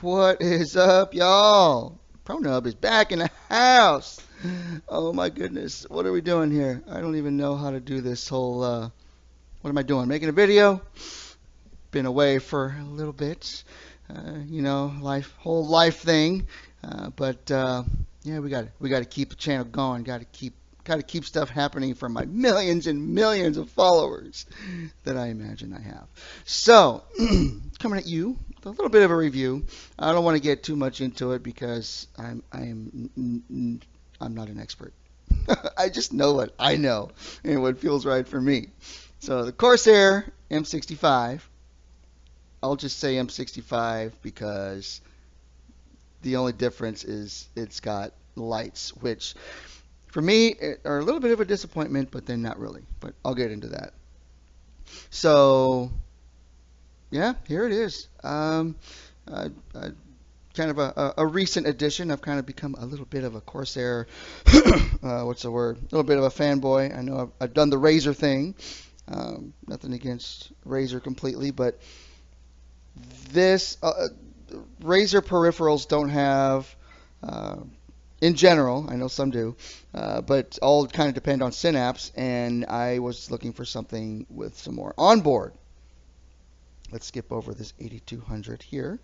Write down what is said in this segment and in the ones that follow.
What is up, y'all? Pronub is back in the house. Oh my goodness, what are we doing here? I don't even know how to do this whole. What am I doing? Making a video? Been away for a little bit. Whole life thing. But yeah, we got to keep the channel going. Got to keep stuff happening for my millions and millions of followers that I imagine I have. So, coming at you with a little bit of a review. I don't want to get too much into it because I'm not an expert. I just know what I know and what feels right for me. So the Corsair M65. I'll just say M65 because the only difference is it's got lights, which for me are a little bit of a disappointment, but then not really. But I'll get into that. So yeah, here it is. Kind of a recent addition. I've kind of become a little bit of a Corsair, what's the word? A little bit of a fanboy. I know I've done the Razer thing. Nothing against Razer completely, but this Razer peripherals don't have, in general, I know some do, but all kind of depend on Synapse, and I was looking for something with some more onboard. Let's skip over this 8200 here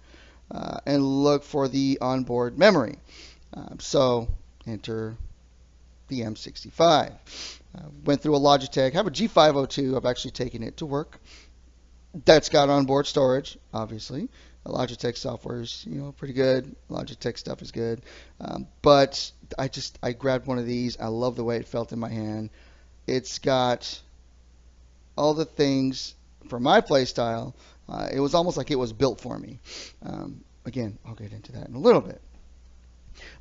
and look for the onboard memory. So enter the M65. Went through a Logitech. I have a G502. I've actually taken it to work. That's got onboard storage, obviously. Logitech software is, pretty good. Logitech stuff is good. But I grabbed one of these. I love the way it felt in my hand. It's got all the things for my play style. It was almost like it was built for me. Again, I'll get into that in a little bit.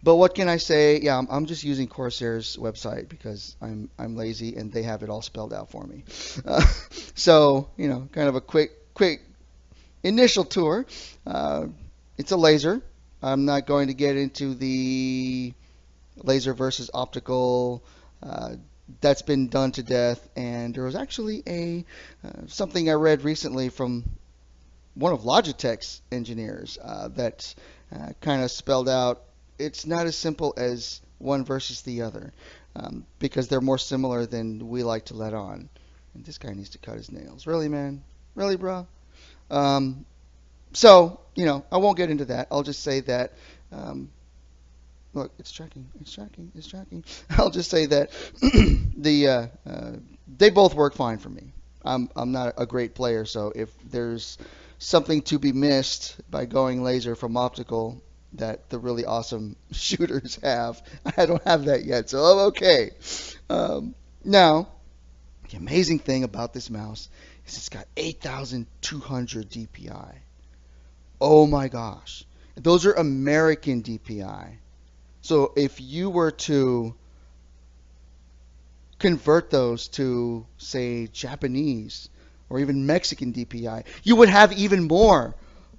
But what can I say? Yeah, I'm just using Corsair's website because I'm lazy and they have it all spelled out for me. So, kind of a quick initial tour. It's a laser. I'm not going to get into the laser versus optical. That's been done to death. And there was actually something I read recently from one of Logitech's engineers that kind of spelled out it's not as simple as one versus the other because they're more similar than we like to let on. And this guy needs to cut his nails. Really, man? Really, bro? So, I won't get into that. I'll just say that, look, it's tracking. I'll just say that they both work fine for me. I'm not a great player, so if there's something to be missed by going laser from optical that the really awesome shooters have, I don't have that yet, so I'm okay. Now, the amazing thing about this mouse is it's got 8,200 DPI. Oh my gosh. Those are American DPI. So if you were to convert those to, say, Japanese or even Mexican DPI, you would have even more.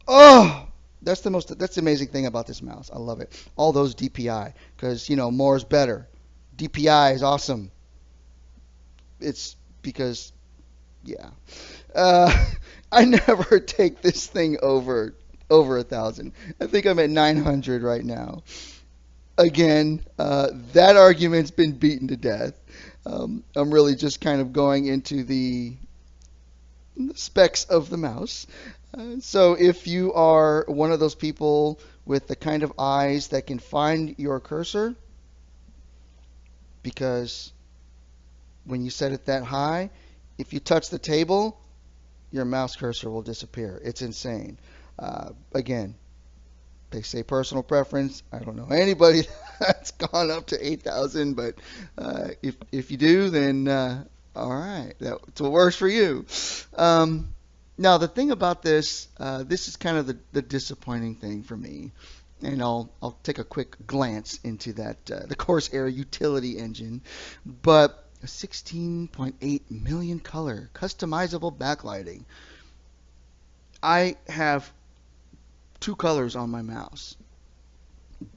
Oh, that's the amazing thing about this mouse. I love it. All those DPI, because more is better. DPI is awesome. It's because, yeah, I never take this thing over 1,000. I think I'm at 900 right now. Again, that argument's been beaten to death. I'm really just kind of going into the specs of the mouse. So if you are one of those people with the kind of eyes that can find your cursor, because when you set it that high, if you touch the table, your mouse cursor will disappear. It's insane. Again, they say personal preference. I don't know anybody that's gone up to 8,000, but if you do, then all right, that's what works for you. Now, the thing about this is kind of the disappointing thing for me, and I'll take a quick glance into that the Corsair utility engine, but a 16.8 million color customizable backlighting. I have two colors on my mouse.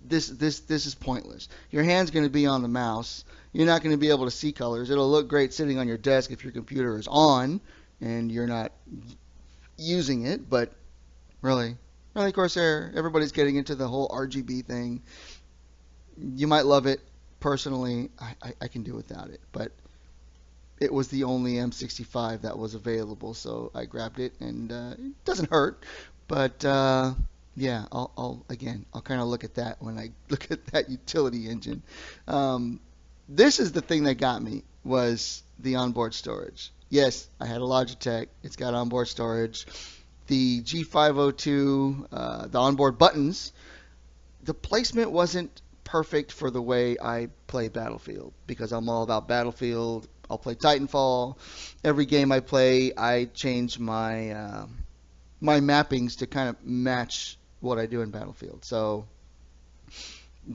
This is pointless. Your hand's going to be on the mouse. You're not going to be able to see colors. It'll look great sitting on your desk if your computer is on and you're not using it, but really, Really, Corsair, everybody's getting into the whole RGB thing. You might love it. Personally, I can do without it, but it was the only M65 that was available, so I grabbed it, and it doesn't hurt, but yeah, I'll kind of look at that when I look at that utility engine. Um, this is the thing that got me was the onboard storage. Yes, I had a Logitech. It's got onboard storage. The G502, the onboard buttons, the placement wasn't perfect for the way I play Battlefield because I'm all about Battlefield. I'll play Titanfall. Every game I play, I change my mappings to kind of match what I do in Battlefield. So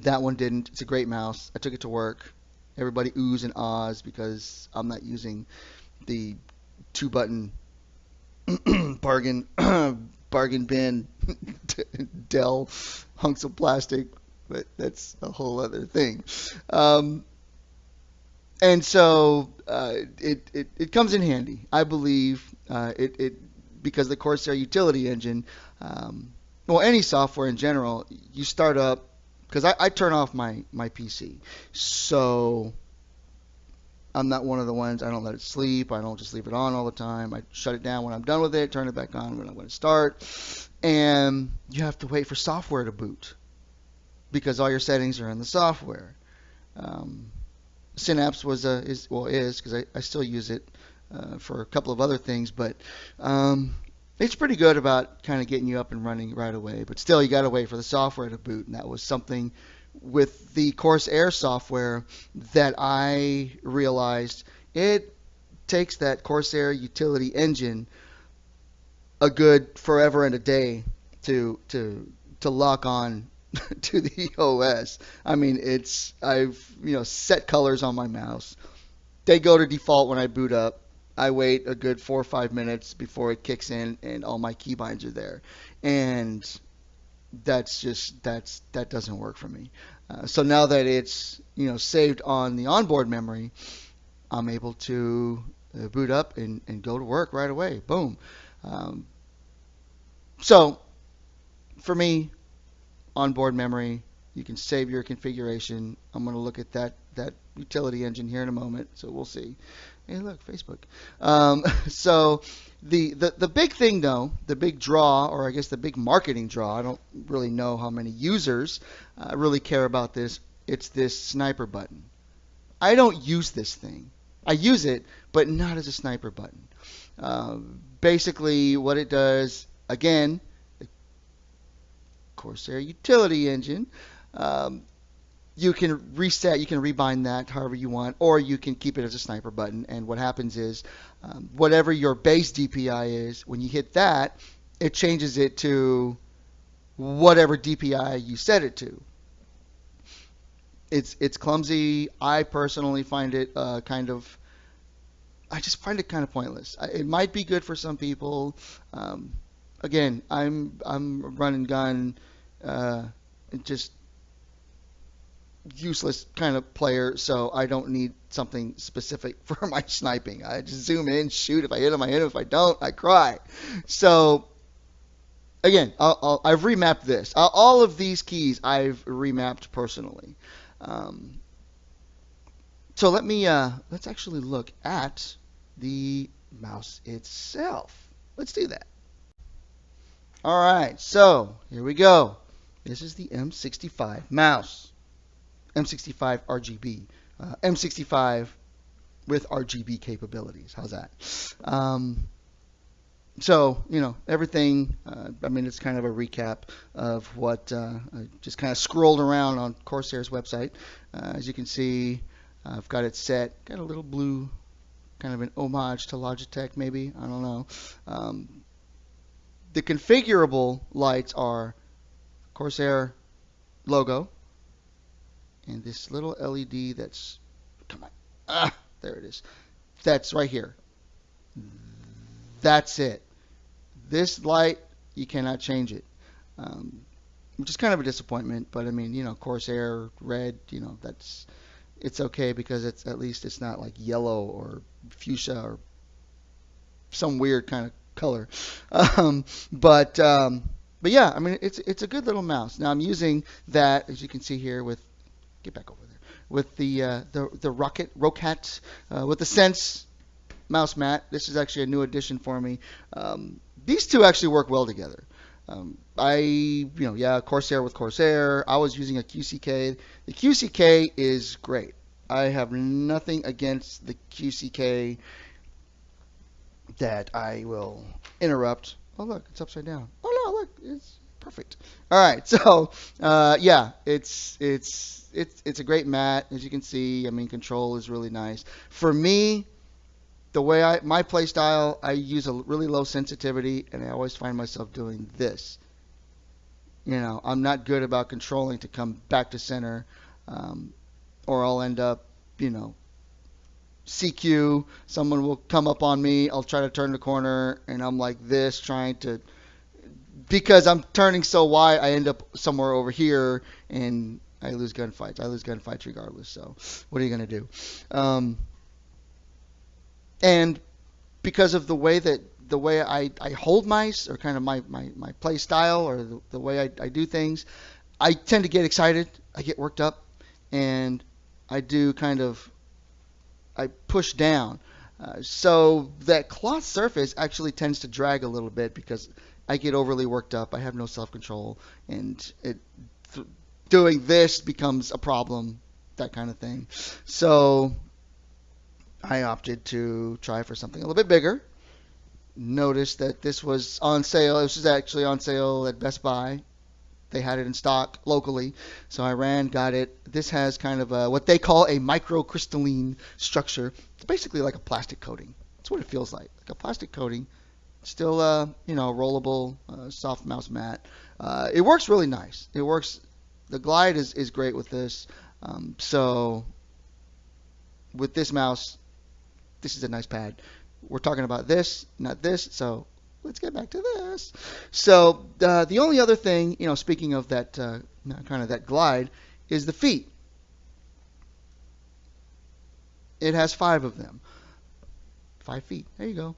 that one didn't. It's a great mouse. I took it to work. Everybody oohs and ahs because I'm not using the two button bargain bargain bin Dell hunks of plastic, but that's a whole other thing. Um, and so it comes in handy, I believe. It because the Corsair utility engine, well, any software in general, you start up because I turn off my PC, so I'm not one of the ones. I don't let it sleep. I don't just leave it on all the time. I shut it down when I'm done with it, turn it back on when I'm going to start, and you have to wait for software to boot because all your settings are in the software. Um, Synapse is because I still use it for a couple of other things, but it's pretty good about kind of getting you up and running right away. But still, you got to wait for the software to boot, and that was something with the Corsair software that I realized it takes that Corsair utility engine a good forever and a day to lock on to the OS. I mean, I've set colors on my mouse. They go to default when I boot up. I wait a good 4 or 5 minutes before it kicks in, and all my keybinds are there. And that doesn't work for me. So now that it's saved on the onboard memory, I'm able to boot up and go to work right away. Boom. Um, so for me, onboard memory. You can save your configuration. I'm going to look at that utility engine here in a moment, so we'll see. Hey, look, Facebook. So the big thing, though, the big draw, or I guess the big marketing draw, I don't really know how many users really care about this. It's this sniper button. I don't use this thing. I use it, but not as a sniper button. Basically, what it does, again, Corsair utility engine. You can reset, you can rebind that however you want, or you can keep it as a sniper button. And what happens is, whatever your base DPI is, when you hit that, it changes it to whatever DPI you set it to. It's clumsy. I personally find it I just find it kind of pointless. It might be good for some people. Again, I'm a run and gun, just useless kind of player, so I don't need something specific for my sniping. I just zoom in, shoot. If I hit him, I hit him. If I don't, I cry. So again, I've remapped this. All of these keys I've remapped personally. Um, so let's actually look at the mouse itself. Let's do that. All right, so here we go. This is the M65 mouse. M65 RGB. M65 with RGB capabilities. How's that? So, everything, I mean, it's kind of a recap of what I just kind of scrolled around on Corsair's website. As you can see, I've got it set, got a little blue, kind of an homage to Logitech, maybe. I don't know. The configurable lights are Corsair logo and this little LED that's, come on, there it is. That's right here. That's it. This light, you cannot change it, which is kind of a disappointment. But I mean, Corsair red, it's okay because at least it's not like yellow or fuchsia or some weird kind of color. But But yeah, I mean, it's a good little mouse. Now I'm using that, as you can see here, with get back over there with the Rocket with the Sense mouse mat. This is actually a new addition for me. These two actually work well together. Yeah, Corsair with Corsair. I was using a QCK. The QCK is great. I have nothing against the QCK that I will interrupt. Oh look, it's upside down. Oh no, look, it's perfect. All right, so yeah, it's a great mat, as you can see. I mean, control is really nice. For me, the way my play style, I use a really low sensitivity, and I always find myself doing this. You know, I'm not good about controlling to come back to center, or I'll end up, you know, CQ. Someone will come up on me. I'll try to turn the corner, and I'm like this, trying to, because I'm turning so wide, I end up somewhere over here, and I lose gunfights. I lose gunfights regardless. So, what are you gonna do? And because of the way I hold mice, or kind of my play style, or the way I do things, I tend to get excited. I get worked up, and I do kind of I push down. So that cloth surface actually tends to drag a little bit because I get overly worked up. I have no self-control, and doing this becomes a problem, that kind of thing. So I opted to try for something a little bit bigger. Noticed that this was on sale. This was actually on sale at Best Buy. They had it in stock locally, so I got it. This has kind of what they call a microcrystalline structure. It's basically like a plastic coating. That's what it feels like a plastic coating. Still, rollable, soft mouse mat. It works really nice. It works. The glide is great with this. So with this mouse, this is a nice pad. We're talking about this, not this. So let's get back to this. So the only other thing, speaking of that kind of that glide, is the feet. It has 5 of them. 5 feet. There you go.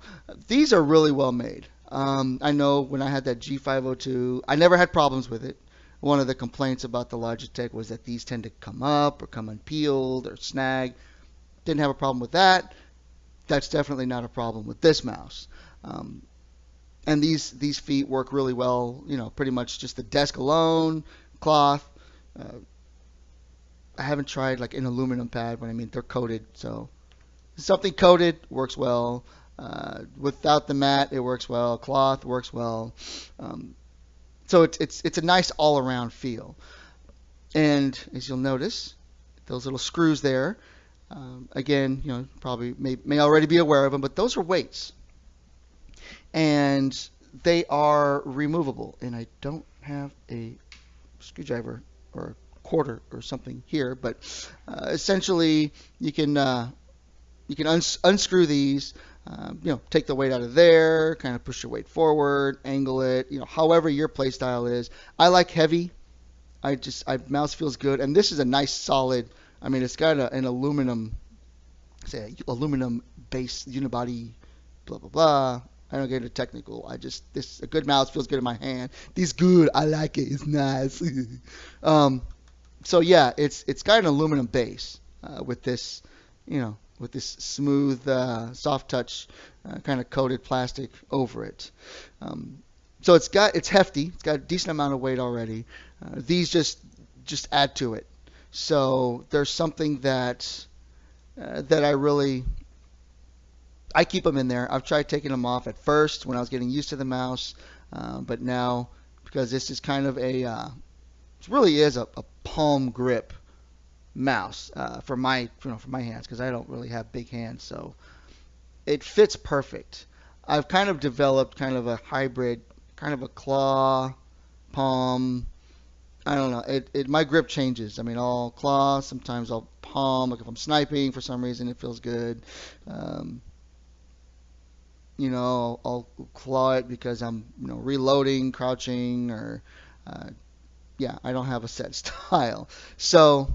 These are really well made. I know when I had that G502, I never had problems with it. One of the complaints about the Logitech was that these tend to come up or come unpeeled or snag. Didn't have a problem with that. That's definitely not a problem with this mouse. And these feet work really well. Pretty much just the desk alone, cloth. I haven't tried like an aluminum pad, but I mean they're coated, so something coated works well. Without the mat, it works well. Cloth works well. So it's a nice all-around feel. And as you'll notice, those little screws there. Again, probably may already be aware of them, but those are weights. And they are removable. And I don't have a screwdriver or a quarter or something here, but essentially you can unscrew these. Take the weight out of there, kind of push your weight forward, angle it, however your play style is. I like heavy. Mouse feels good, and this is a nice solid. I mean, it's got an aluminum base unibody, blah blah blah. I don't get into technical. A good mouse feels good in my hand. These good. I like it. It's nice. So yeah, it's got an aluminum base with this, with this smooth, soft touch, kind of coated plastic over it. So it's hefty. It's got a decent amount of weight already. These just add to it. So there's something that I keep them in there. I've tried taking them off at first when I was getting used to the mouse, but now because this is kind of it really is a palm grip mouse for my hands, because I don't really have big hands, so it fits perfect. I've kind of developed kind of a hybrid, kind of a claw, palm. I don't know. My grip changes. I mean, I'll claw. Sometimes I'll palm. Like if I'm sniping for some reason, it feels good. I'll claw it because I'm reloading, crouching, or I don't have a set style. So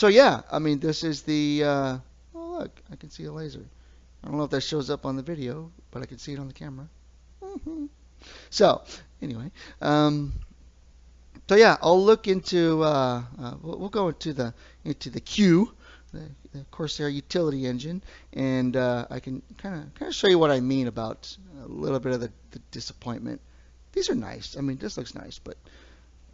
yeah. I mean, this is the. Oh look, I can see a laser. I don't know if that shows up on the video, but I can see it on the camera. So Anyway, so yeah, I'll look into. We'll go into the Q, the Corsair utility engine, and I can kind of show you what I mean about a little bit of the disappointment. These are nice. I mean, this looks nice, but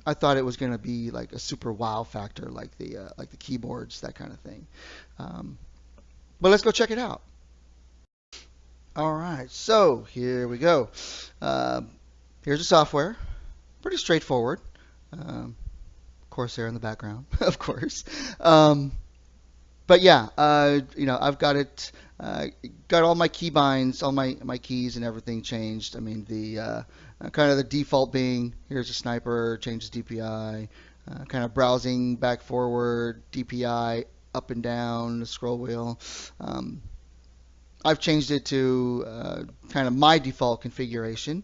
I thought it was going to be like a super wow factor, like the keyboards, that kind of thing. Um, but let's go check it out. All right, so here we go. Uh, Here's the software. Pretty straightforward. Um, Corsair in the background, of course. Um, but yeah, I've got it, got all my keybinds, all my keys and everything changed. I mean, the kind of the default being here's a sniper, changes DPI, kind of browsing back forward, DPI up and down, the scroll wheel. Um, I've changed it to kind of my default configuration.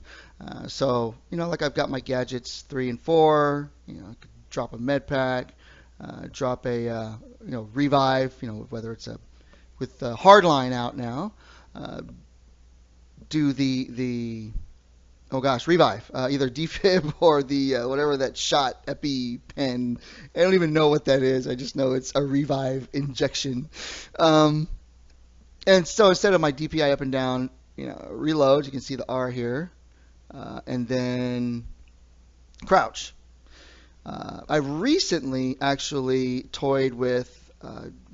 So, like I've got my gadgets 3 and 4, I could drop a med pack, drop a, revive, whether it's with the hardline out now, uh, do the oh gosh, revive, either defib or the whatever that shot epi pen. I don't even know what that is. I just know it's a revive injection. Um, and so instead of my DPI up and down, reload, you can see the R here, and then crouch. I recently actually toyed with,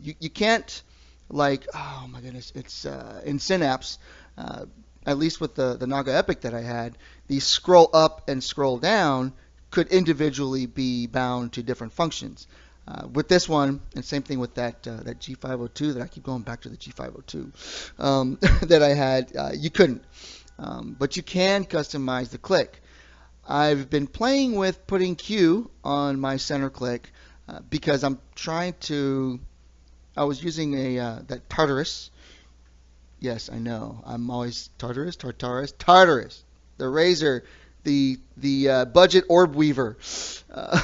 you can't, like, oh my goodness, it's in Synapse, uh, at least with the Naga Epic that I had, the scroll up and scroll down could individually be bound to different functions. With this one, and same thing with that G502, that I keep going back to the G502, that I had, you couldn't. But you can customize the click. I've been playing with putting Q on my center click because I'm trying to. I was using that Tartarus. Yes, I know. I'm always Tartarus. The Razer, the budget orb weaver. Uh,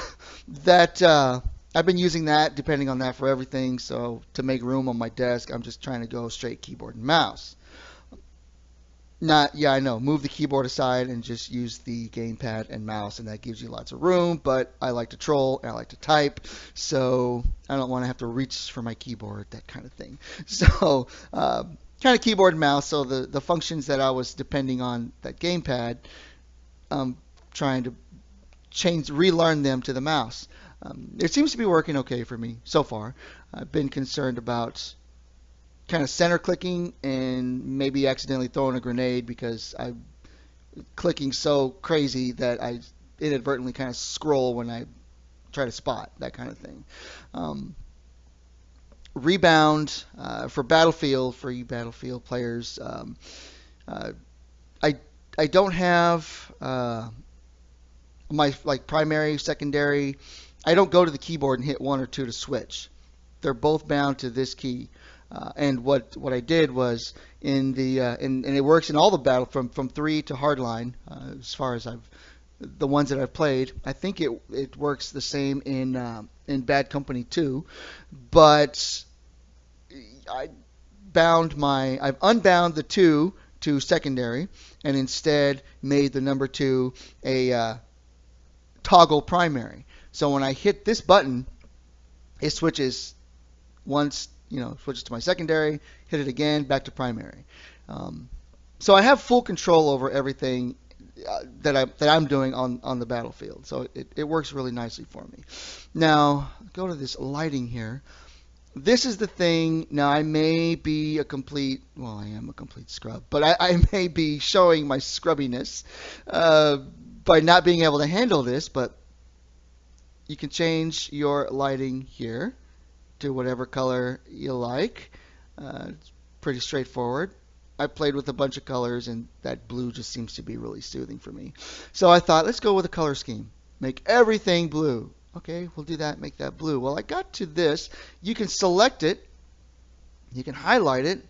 that I've been using that, depending on that for everything. So to make room on my desk, I'm just trying to go straight keyboard and mouse. Not, yeah, I know. Move the keyboard aside and just use the gamepad and mouse, and that gives you lots of room. But I like to troll and I like to type, so I don't want to have to reach for my keyboard, that kind of thing. So, kind of keyboard and mouse. So the functions that I was depending on that gamepad, trying to relearn them to the mouse. It seems to be working okay for me so far. I've been concerned about kind of center clicking and maybe accidentally throwing a grenade because I'm clicking so crazy that I inadvertently kind of scroll when I try to spot, that kind of thing. Um, Rebound for you Battlefield players. Uh, I I don't have my like primary, secondary. I don't go to the keyboard and hit one or two to switch. They're both bound to this key. And what I did was in the and it works in all the battle from 3 to hardline, as far as the ones that I've played. I think it works the same in Bad Company 2, but I I've unbound the 2 to secondary and instead made the number 2 a toggle primary. So when I hit this button, it switches once, switches to my secondary, hit it again, back to primary. Um, so I have full control over everything that I'm doing on the battlefield. So it works really nicely for me. Now go to this lighting here. This is the thing. Now I may be I am a complete scrub, but I may be showing my scrubbiness by not being able to handle this. But you can change your lighting here to whatever color you like. It's pretty straightforward. I played with a bunch of colors, and that blue just seems to be really soothing for me. So I thought, let's go with a color scheme. Make everything blue. Okay, we'll do that, make that blue. Well, I got to this. You can select it, you can highlight it,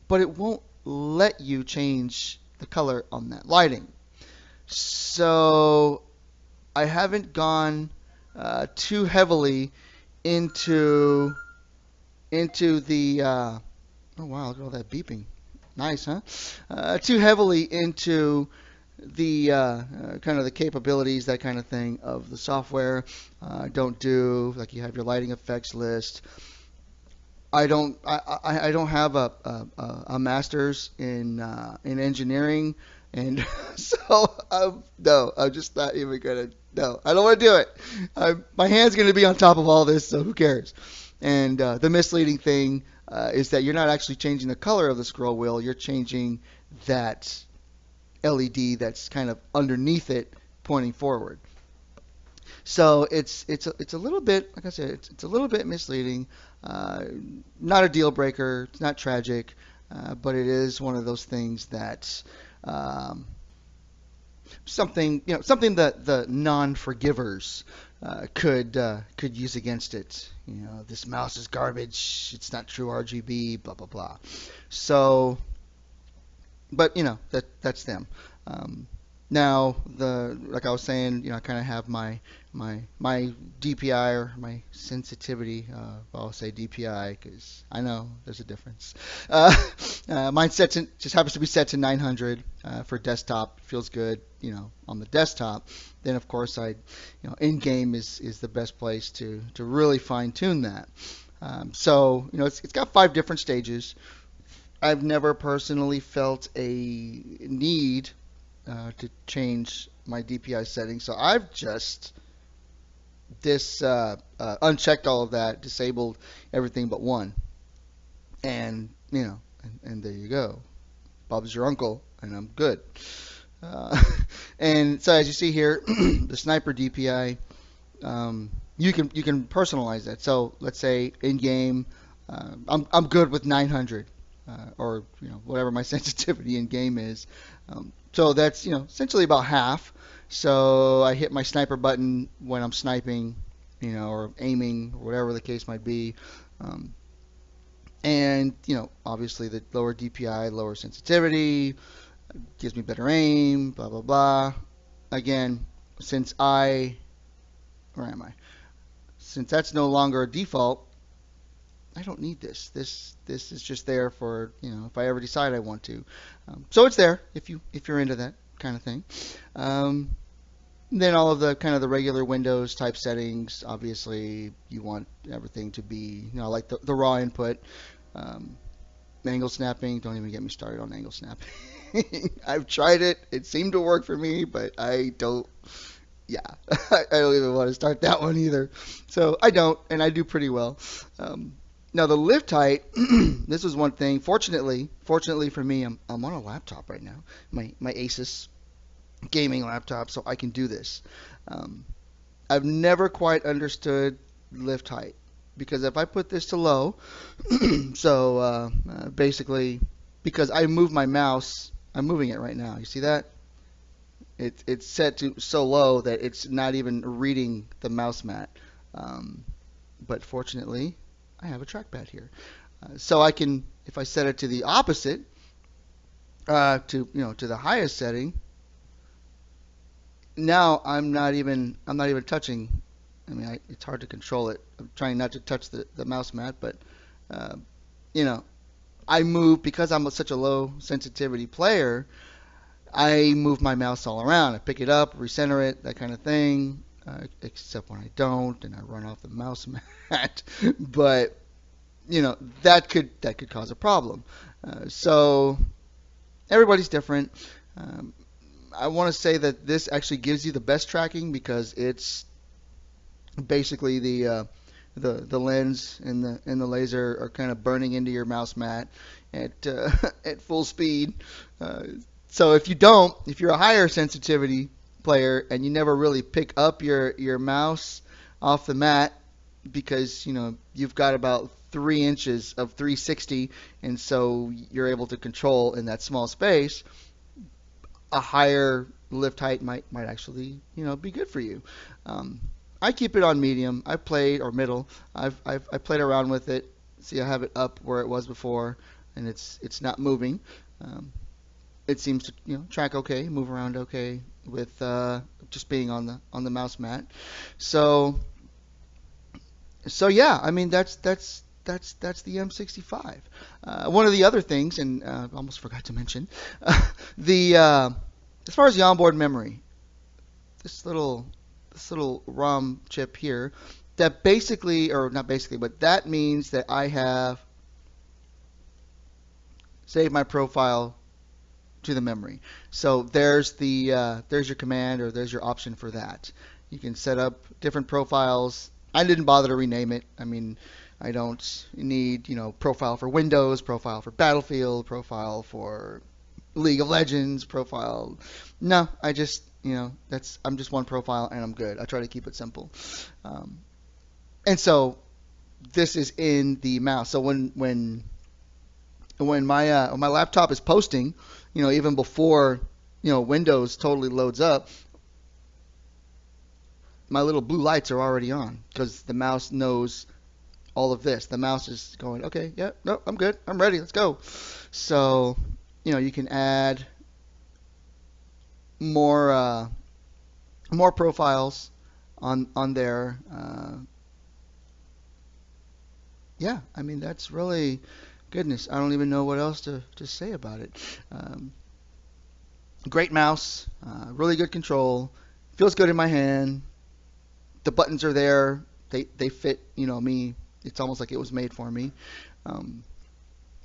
but it won't let you change the color on that lighting. So I haven't gone too heavily into the oh wow, look at all that beeping. Nice, huh? Too heavily into the kind of the capabilities, that kind of thing of the software. Don't do like you have your lighting effects list. I don't have a master's in engineering, and so no, I'm just not even gonna. No, I don't want to do it. My hand's gonna be on top of all this, so who cares? And the misleading thing is that you're not actually changing the color of the scroll wheel. You're changing that LED that's kind of underneath it, pointing forward. So it's a little bit, like I said, it's a little bit misleading. Uh, Not a deal breaker. It's not tragic, but it is one of those things that um, something that the non-forgivers could use against it. This mouse is garbage. It's not true RGB. Blah blah blah. So, but that's them. Um, Now, like I was saying, I kind of have my DPI, or my sensitivity. I'll say DPI because I know there's a difference. Uh, Mine just happens to be set to 900 for desktop. Feels good, on the desktop. Then of course in game is the best place to really fine tune that. So it's got 5 different stages. I've never personally felt a need to change my DPI settings. So I've just unchecked all of that, disabled everything but one, and and there you go. Bob's your uncle, and I'm good. Uh, and so as you see here, the sniper DPI, you can personalize that. So let's say in game, I'm good with 900, or whatever my sensitivity in game is. So that's essentially about half. So I hit my sniper button when I'm sniping, or aiming, or whatever the case might be. Um, and obviously the lower DPI, lower sensitivity, gives me better aim, blah blah blah. Again, since where am I? Since that's no longer a default, I don't need this. This is just there for if I ever decide I want to. So it's there if you're into that kind of thing. Um, then all of the kind of the regular Windows type settings. Obviously, you want everything to be like the raw input. Um, Angle snapping. Don't even get me started on angle snapping. I've tried it. It seemed to work for me, but I don't. Yeah, I don't even want to start that one either. So I don't, and I do pretty well. Um, Now the lift height, this was one thing. Fortunately for me, I'm on a laptop right now, my Asus gaming laptop, so I can do this. Um, I've never quite understood lift height because if I put this to low, so basically because I move my mouse, I'm moving it right now. You see that? It's set to so low that it's not even reading the mouse mat. Um, but fortunately, I have a trackpad here, so I can, if I set it to the opposite, to the highest setting, now I'm not even touching. I mean, it's hard to control it. I'm trying not to touch the mouse mat, but uh, you know, I move because I'm such a low sensitivity player. I move my mouse all around. I pick it up, recenter it, that kind of thing. Except when I don't, and I run off the mouse mat. But that could cause a problem. So everybody's different. Um, I want to say that this actually gives you the best tracking because it's basically the lens and the laser are kind of burning into your mouse mat at at full speed. Uh, so if you're a higher sensitivity player and you never really pick up your mouse off the mat because you've got about 3 inches of 360, and so you're able to control in that small space, a higher lift height might actually be good for you. Um, I keep it on medium. I've played or middle. I played around with it. See, I have it up where it was before, and it's not moving. Um, it seems to track okay, move around okay with just being on the mouse mat. So yeah, I mean that's the M65. One of the other things, and I almost forgot to mention, the As far as the onboard memory, this little ROM chip here, that basically, or not basically, but that means that I have saved my profile to the memory. So there's your command, or there's your option for that. You can set up different profiles. I didn't bother to rename it. I mean, I don't need, profile for Windows, profile for Battlefield, profile for League of Legends, profile. No, I just, I'm just one profile and I'm good. I try to keep it simple. And so this is in the mouse. So when my laptop is posting, even before Windows totally loads up, my little blue lights are already on because the mouse knows all of this. The mouse is going, okay, yeah, no, I'm good, I'm ready, let's go. So you can add more profiles on there. Yeah, I mean that's really goodness. I don't even know what else to say about it. Great mouse, really good control, feels good in my hand. The buttons are there. They fit, me. It's almost like it was made for me. Um,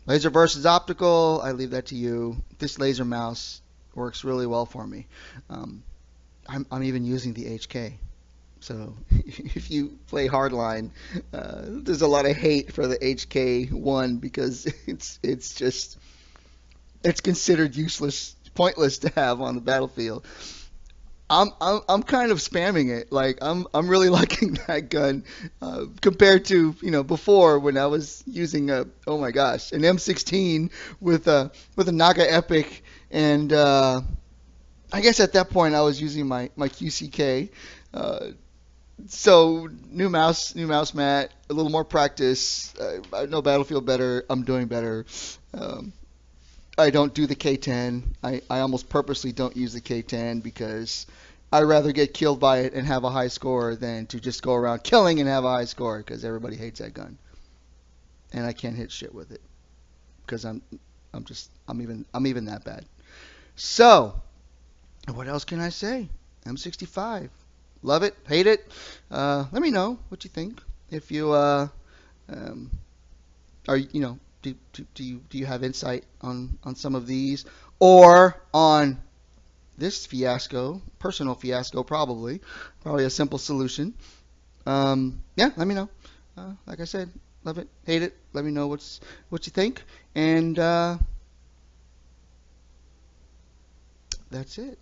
Laser versus optical, I leave that to you. This laser mouse works really well for me. Um, I'm even using the HK. So if you play hardline, there's a lot of hate for the HK1 because it's considered useless, pointless to have on the battlefield. I'm kind of spamming it. Like I'm really liking that gun compared to before when I was using a oh my gosh an M16 with a Naga Epic, and I guess at that point I was using my QCK. Uh, so new mouse mat, a little more practice. I know Battlefield better. I'm doing better. Um, I don't do the K10. I almost purposely don't use the K10 because I'd rather get killed by it and have a high score than to just go around killing and have a high score because everybody hates that gun. And I can't hit shit with it because I'm even that bad. So, what else can I say? M65. Love it, hate it. Let me know what you think. If you um, are do you have insight on some of these or on this fiasco, personal fiasco, probably a simple solution. Yeah, let me know. Like I said, love it, hate it. Let me know what you think, and that's it.